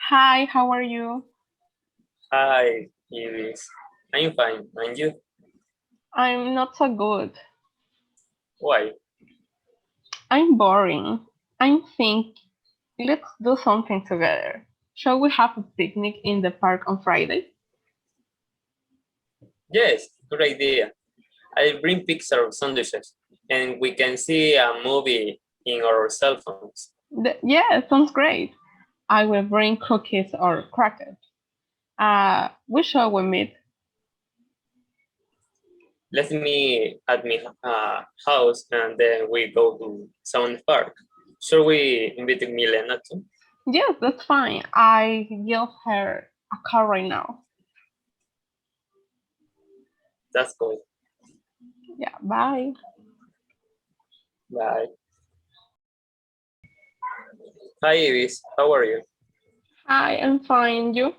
Hi, how are you? Hi, Iris. I'm fine. And you? I'm not so good. Why? I'm boring. I think let's do something together. Shall we have a picnic in the park on Friday? Yes, good idea. I'll bring picture of sandwiches and we can see a movie in our cell phones. Yeah, sounds great. I will bring cookies or crackers. Where shall we meet? Let me at my house and then we go to Sound Park. Shall we invite Milena too? Yes, that's fine. I give her a call right now. That's cool. Yeah, bye. Bye. Hi, Iris. How are you? Hi, I'm fine. You?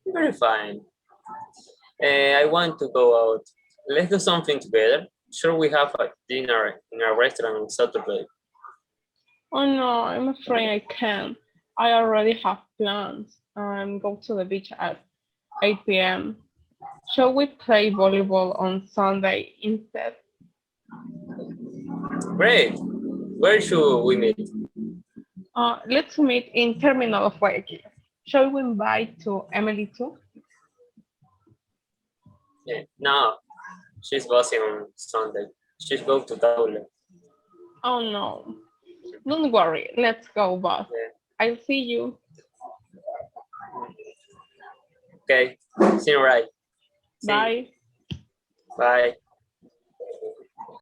Very fine. I want to go out. Let's do something together. Sure, we have a dinner in a restaurant on Saturday. Oh no, I'm afraid I can't. I already have plans. Go to the beach at 8 p.m. Shall we play volleyball on Sunday instead? Great. Where should we meet? Let's meet in Terminal of Guayaquil. Shall we invite to Emily too? Yeah. No, she's busy on Sunday. She's going to Taule. Oh no. Don't worry, let's go, boss. Yeah. I'll see you. Okay. See you right. See you. Bye. Bye.